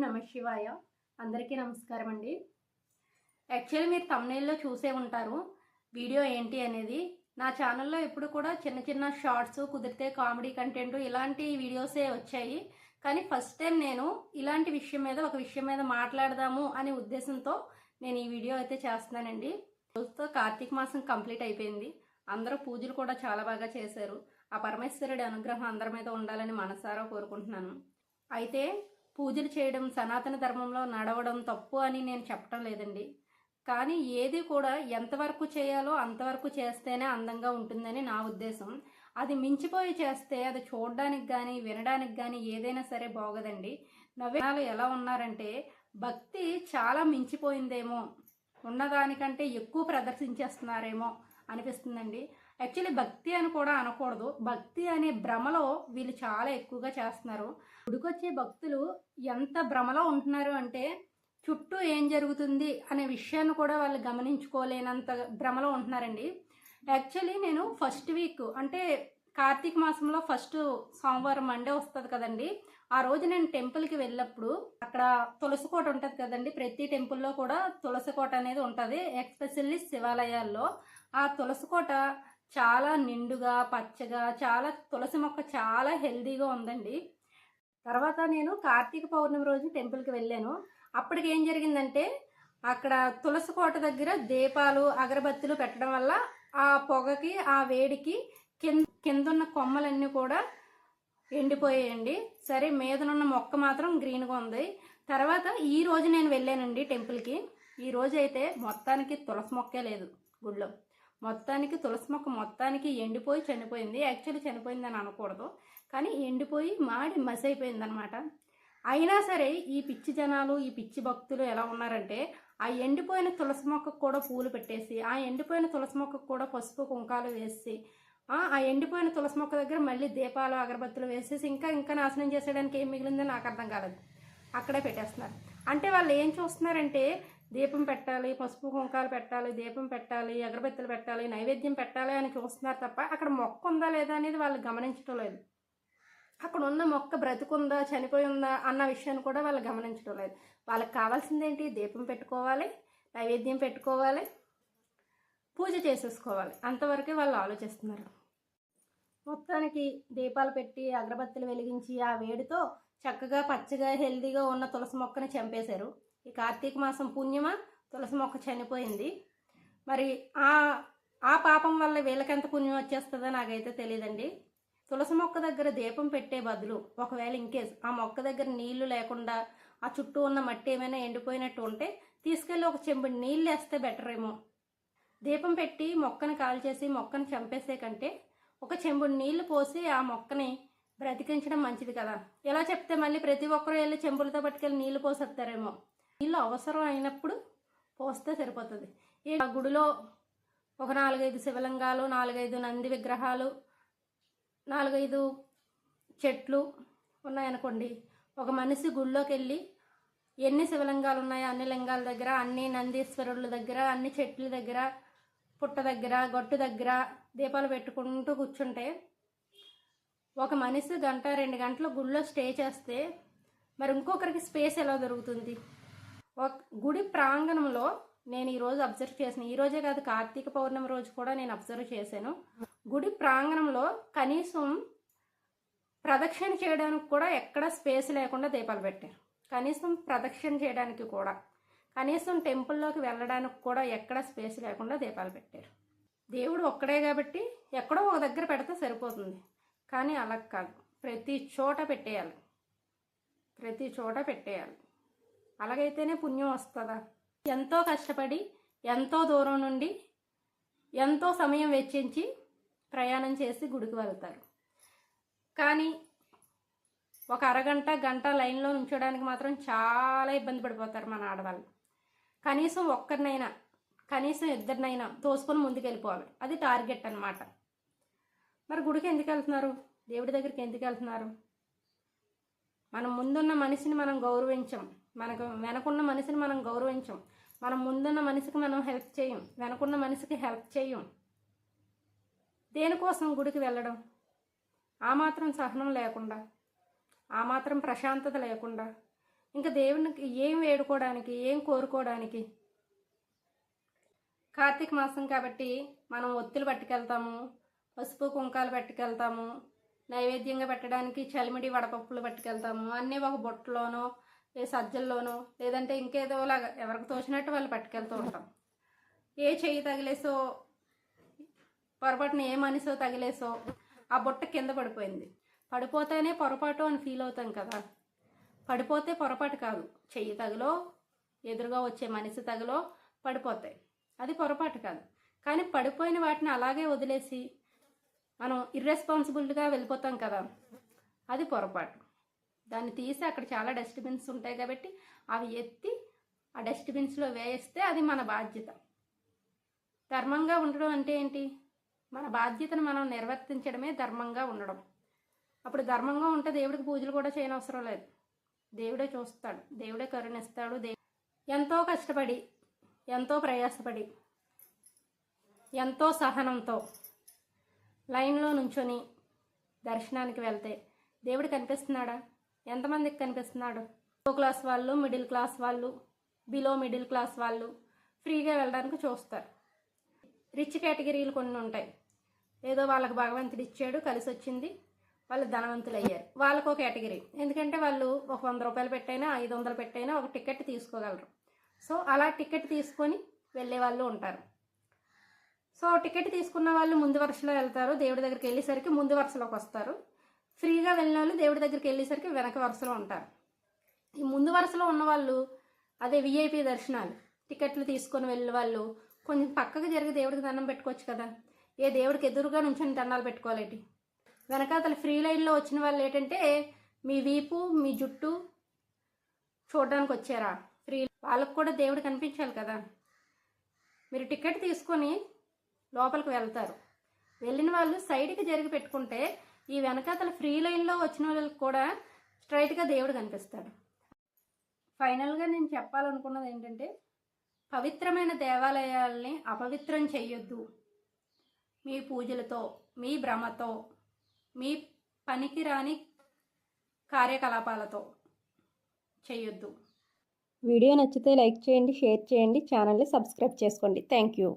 నమ శివాయ. అందరికీ నమస్కారం అండి. యాక్చువల్లీ మీరు థంబ్నెయిల్లో చూసే ఉంటారు వీడియో ఏంటి అనేది. నా ఛానల్లో ఎప్పుడు కూడా చిన్న చిన్న షార్ట్స్, కుదిరితే కామెడీ కంటెంట్ ఇలాంటి వీడియోసే వచ్చాయి. కానీ ఫస్ట్ టైం నేను ఇలాంటి ఒక విషయం మీద మాట్లాడదాము అనే ఉద్దేశంతో నేను ఈ వీడియో అయితే చేస్తున్నానండి. రోజుతో కార్తీక మాసం కంప్లీట్ అయిపోయింది. అందరూ పూజలు కూడా చాలా బాగా చేశారు. ఆ పరమేశ్వరుడి అనుగ్రహం అందరి మీద ఉండాలని మనసారా కోరుకుంటున్నాను. అయితే పూజలు చేయడం, సనాతన ధర్మంలో నడవడం తప్పు అని నేను చెప్పడం లేదండి. కానీ ఏది కూడా ఎంతవరకు చేయాలో అంతవరకు చేస్తేనే అందంగా ఉంటుందని నా ఉద్దేశం. అది మించిపోయి చేస్తే అది చూడడానికి కానీ వినడానికి కానీ ఏదైనా సరే బాగోదండి. నవ్వులు ఎలా ఉన్నారంటే భక్తి చాలా మించిపోయిందేమో, ఉన్నదానికంటే ఎక్కువ ప్రదర్శించేస్తున్నారేమో అనిపిస్తుందండి. యాక్చువల్లీ భక్తి అని కూడా అనకూడదు. భక్తి అనే భ్రమలో వీళ్ళు చాలా ఎక్కువగా చేస్తున్నారు. గుడికొచ్చే భక్తులు ఎంత భ్రమలో ఉంటున్నారు అంటే చుట్టూ ఏం జరుగుతుంది అనే విషయాన్ని కూడా వాళ్ళు గమనించుకోలేనంత భ్రమలో ఉంటున్నారండి. యాక్చువల్లీ నేను ఫస్ట్ వీక్ అంటే కార్తీక మాసంలో ఫస్ట్ సోమవారం మండే వస్తుంది కదండి. ఆ రోజు నేను టెంపుల్కి వెళ్ళినప్పుడు అక్కడ తులసి కోట ఉంటుంది కదండి. ప్రతి టెంపుల్లో కూడా తులసి కోట అనేది ఉంటుంది, ఎస్పెషల్లీ శివాలయాల్లో. ఆ తులసి కోట చాలా నిండుగా పచ్చగా, చాలా తులసి మొక్క చాలా హెల్దీగా ఉందండి. తర్వాత నేను కార్తీక పౌర్ణమి రోజు టెంపుల్కి వెళ్ళాను. అప్పటికి ఏం జరిగిందంటే అక్కడ తులసి కోట దగ్గర దీపాలు, అగరబత్తులు పెట్టడం వల్ల ఆ పొగకి, ఆ వేడికి కిందున్న కొమ్మలన్నీ కూడా ఎండిపోయాయండి. సరే, మీదనున్న మొక్క మాత్రం గ్రీన్గా ఉంది. తర్వాత ఈ రోజు నేను వెళ్ళానండి టెంపుల్కి. ఈ రోజు అయితే మొత్తానికి తులసి మొక్కే లేదు గుళ్ళో. మొత్తానికి తులసి మొక్క మొత్తానికి ఎండిపోయి చనిపోయింది. యాక్చువల్లీ చనిపోయిందని అనకూడదు, కానీ ఎండిపోయి మాడి మసి అయిపోయింది అనమాట. అయినా సరే ఈ పిచ్చి జనాలు, ఈ పిచ్చి భక్తులు ఎలా ఉన్నారంటే ఆ ఎండిపోయిన తులసి మొక్కకు కూడా పూలు పెట్టేసి, ఆ ఎండిపోయిన తులసి మొక్కకు కూడా పసుపు కుంకాలు వేసి, ఆ ఎండిపోయిన తులసి మొక్క దగ్గర మళ్ళీ దీపాలు, అగరబత్తులు వేసేసి ఇంకా నాశనం చేసేయడానికి ఏం మిగిలిందో నాకు అర్థం కాలేదు. అక్కడే పెట్టేస్తున్నారు. అంటే వాళ్ళు ఏం చూస్తున్నారంటే దీపం పెట్టాలి, పసుపు కుంకాలు పెట్టాలి, దీపం పెట్టాలి, అగరబత్తులు పెట్టాలి, నైవేద్యం పెట్టాలి అని చూస్తున్నారు తప్ప అక్కడ మొక్క ఉందా లేదా అనేది వాళ్ళు గమనించడం లేదు. అక్కడ ఉన్న మొక్క బ్రతుకుందా, చనిపోయి ఉందా అన్న విషయాన్ని కూడా వాళ్ళు గమనించడం లేదు. వాళ్ళకి కావాల్సింది ఏంటి? దీపం పెట్టుకోవాలి, నైవేద్యం పెట్టుకోవాలి, పూజ చేసేసుకోవాలి. అంతవరకే వాళ్ళు ఆలోచిస్తున్నారు. మొత్తానికి దీపాలు పెట్టి అగరబత్తులు వెలిగించి ఆ వేడితో చక్కగా పచ్చగా హెల్దీగా ఉన్న తులసి మొక్కని చంపేశారు. ఈ కార్తీక మాసం పుణ్యమా తులసి మొక్క చనిపోయింది. మరి ఆ పాపం వల్ల వీళ్ళకెంత పుణ్యం వచ్చేస్తుందో నాకైతే తెలియదండి. తులసి మొక్క దగ్గర దీపం పెట్టే బదులు ఒకవేళ ఇంకేస్ ఆ మొక్క దగ్గర నీళ్లు లేకుండా ఆ చుట్టూ ఉన్న మట్టి ఏమైనా ఎండిపోయినట్టు ఉంటే తీసుకెళ్ళి ఒక చెంబు నీళ్ళు వేస్తే బెటర్ ఏమో. దీపం పెట్టి మొక్కను కాల్చేసి మొక్కను చంపేసే కంటే ఒక చెంబు నీళ్లు పోసి ఆ మొక్కని బ్రతికించడం మంచిది కదా. ఇలా చెప్తే మళ్ళీ ప్రతి ఒక్కరూ వెళ్ళి చెంబులతో పట్టుకెళ్ళి నీళ్లు పోసేస్తారేమో. నీళ్ళు అవసరం అయినప్పుడు పోస్తే సరిపోతుంది. ఆ గుడిలో ఒక 4-5 శివలింగాలు, 4-5 నంది విగ్రహాలు, 4-5 చెట్లు ఉన్నాయనుకోండి. ఒక మనిషి గుళ్ళోకి వెళ్ళి ఎన్ని శివలింగాలు ఉన్నాయో అన్ని లింగాల దగ్గర, అన్ని నందీశ్వరుల దగ్గర, అన్ని చెట్ల దగ్గర, పుట్ట దగ్గర, గట్టు దగ్గర దీపాలు పెట్టుకుంటూ కూర్చుంటే ఒక మనిషి 1-2 గంటలు గుళ్ళో స్టే చేస్తే మరి ఇంకొకరికి స్పేస్ ఎలా దొరుకుతుంది? ఒక గుడి ప్రాంగణంలో నేను ఈరోజు అబ్జర్వ్ చేసిన, ఈరోజే కాదు కార్తీక పౌర్ణమి రోజు కూడా నేను అబ్జర్వ్ చేశాను. గుడి ప్రాంగణంలో కనీసం ప్రదక్షిణ చేయడానికి కూడా ఎక్కడ స్పేస్ లేకుండా దీపాలు పెట్టారు. కనీసం ప్రదక్షిణ చేయడానికి కూడా, కనీసం టెంపుల్లోకి వెళ్ళడానికి కూడా ఎక్కడ స్పేస్ లేకుండా దీపాలు పెట్టారు. దేవుడు ఒక్కడే కాబట్టి ఎక్కడో ఒక దగ్గర పెడితే సరిపోతుంది. కానీ అలా కాదు, ప్రతి చోట పెట్టేయాలి, ప్రతి చోట పెట్టేయాలి. అలాగైతేనే పుణ్యం వస్తుందా? ఎంతో కష్టపడి, ఎంతో దూరం నుండి, ఎంతో సమయం వెచ్చించి ప్రయాణం చేసి గుడికి వెళ్తారు. కానీ ఒక అరగంట, గంట లైన్లో ఉంచడానికి మాత్రం చాలా ఇబ్బంది పడిపోతారు మన ఆడవాళ్ళు. కనీసం ఒక్కరినైనా, కనీసం ఇద్దరినైనా తోసుకొని ముందుకు వెళ్ళిపోవాలి. అది టార్గెట్ అన్నమాట. మరి గుడికి ఎందుకు వెళ్తున్నారు? దేవుడి దగ్గరికి ఎందుకు వెళ్తున్నారు? మనం ముందున్న మనిషిని మనం గౌరవించం, మనకు వెనకున్న మనిషిని మనం గౌరవించం, మనం ముందున్న మనిషికి మనం హెల్ప్ చేయం, వెనకున్న మనిషికి హెల్ప్ చేయం. దేనికోసం గుడికి వెళ్ళడం? ఆ మాత్రం సహనం లేకుండా, ఆ మాత్రం ప్రశాంతత లేకుండా ఇంకా దేవునికి ఏం వేడుకోవడానికి, ఏం కోరుకోవడానికి? కార్తీక మాసం కాబట్టి మనం ఒత్తులు పట్టుకెళ్తాము, పసుపు కుంకాలు పట్టుకెళ్తాము, నైవేద్యంగా పెట్టడానికి చలిమిడి వడపప్పులు పట్టుకెళ్తాము. అన్నీ ఒక బుట్టలోనో సజ్జల్లోనో లేదంటే ఇంకేదోలాగా ఎవరికి తోచినట్టు వాళ్ళు పట్టుకెళ్తూ ఉంటాం. ఏ చెయ్యి తగిలేసో, పొరపాటున ఏ మనిషో తగిలేసో ఆ బుట్ట కింద పడిపోయింది. పడిపోతేనే పొరపాటు అని ఫీల్ అవుతాం కదా. పడిపోతే పొరపాటు కాదు, చెయ్యి తగిలో ఎదురుగా వచ్చే మనిషి తగిలో పడిపోతాయి, అది పొరపాటు కాదు. కానీ పడిపోయిన వాటిని అలాగే వదిలేసి మనం ఇర్రెస్పాన్సిబుల్గా వెళ్ళిపోతాం కదా, అది పొరపాటు. దాన్ని తీసి అక్కడ చాలా డస్ట్బిన్స్ ఉంటాయి కాబట్టి అవి ఎత్తి ఆ డస్ట్బిన్స్లో వేస్తే అది మన బాధ్యత. ధర్మంగా ఉండడం అంటే ఏంటి? మన బాధ్యతను మనం నిర్వర్తించడమే ధర్మంగా ఉండడం. అప్పుడు ధర్మంగా ఉంటే దేవుడికి పూజలు కూడా చేయనవసరం లేదు. దేవుడే చూస్తాడు, దేవుడే కరుణిస్తాడు. ఎంతో కష్టపడి, ఎంతో ప్రయాసపడి, ఎంతో సహనంతో లైన్లో నుంచొని దర్శనానికి వెళ్తే దేవుడు కనిపిస్తున్నాడా? ఎంతమందికి కనిపిస్తున్నాడు? లో క్లాస్ వాళ్ళు, మిడిల్ క్లాస్ వాళ్ళు, బిలో మిడిల్ క్లాస్ వాళ్ళు ఫ్రీగా వెళ్ళడానికి చూస్తారు. రిచ్ కేటగిరీలు కొన్ని ఉంటాయి. ఏదో వాళ్ళకి భగవంతుడు ఇచ్చాడు, కలిసి వచ్చింది, వాళ్ళు ధనవంతులు అయ్యారు. వాళ్ళకు ఒక కేటగిరీ. ఎందుకంటే వాళ్ళు ఒక 100 రూపాయలు పెట్టైనా 500 పెట్టైనా ఒక టికెట్ తీసుకోగలరు. సో అలా టికెట్ తీసుకొని వెళ్ళే వాళ్ళు ఉంటారు. సో టికెట్ తీసుకున్న వాళ్ళు ముందు వరుసలో వెళ్తారు, దేవుడి దగ్గరికి వెళ్ళేసరికి ముందు వరుసలోకి వస్తారు. ఫ్రీగా వెళ్ళిన వాళ్ళు దేవుడి దగ్గరికి వెళ్ళేసరికి వెనక వరుసలో ఉంటారు. ఈ ముందు వరుసలో ఉన్నవాళ్ళు అదే విఐపి దర్శనాలు టికెట్లు తీసుకొని వెళ్ళే వాళ్ళు కొంచెం పక్కకు జరిగి దేవుడికి దండం పెట్టుకోవచ్చు కదా. ఏ దేవుడికి ఎదురుగా నుంచొని దండాలు పెట్టుకోవాలేటి? వెనకాతల ఫ్రీ లైన్లో వచ్చిన వాళ్ళు ఏంటంటే మీ వీపు, మీ జుట్టు చూడడానికి వచ్చారా ఫ్రీ, వాళ్ళకు కూడా దేవుడు కనిపించాలి కదా. మీరు టికెట్ తీసుకొని లోపలికి వెళ్తారు, వెళ్ళిన వాళ్ళు సైడ్కి జరిగి పెట్టుకుంటే ఈ వెనకాతల ఫ్రీ లైన్లో వచ్చిన వాళ్ళకి కూడా స్ట్రైట్గా దేవుడు కనిపిస్తాడు. ఫైనల్గా నేను చెప్పాలనుకున్నది ఏంటంటే, పవిత్రమైన దేవాలయాల్ని అపవిత్రం చెయ్యొద్దు. మీ పూజలతో, మీ భ్రమతో, మీ పనికిరాని కార్యకలాపాలతో చెయ్యొద్దు. వీడియో నచ్చితే లైక్ చేయండి, షేర్ చేయండి, ఛానల్ని సబ్స్క్రైబ్ చేసుకోండి. Thank you.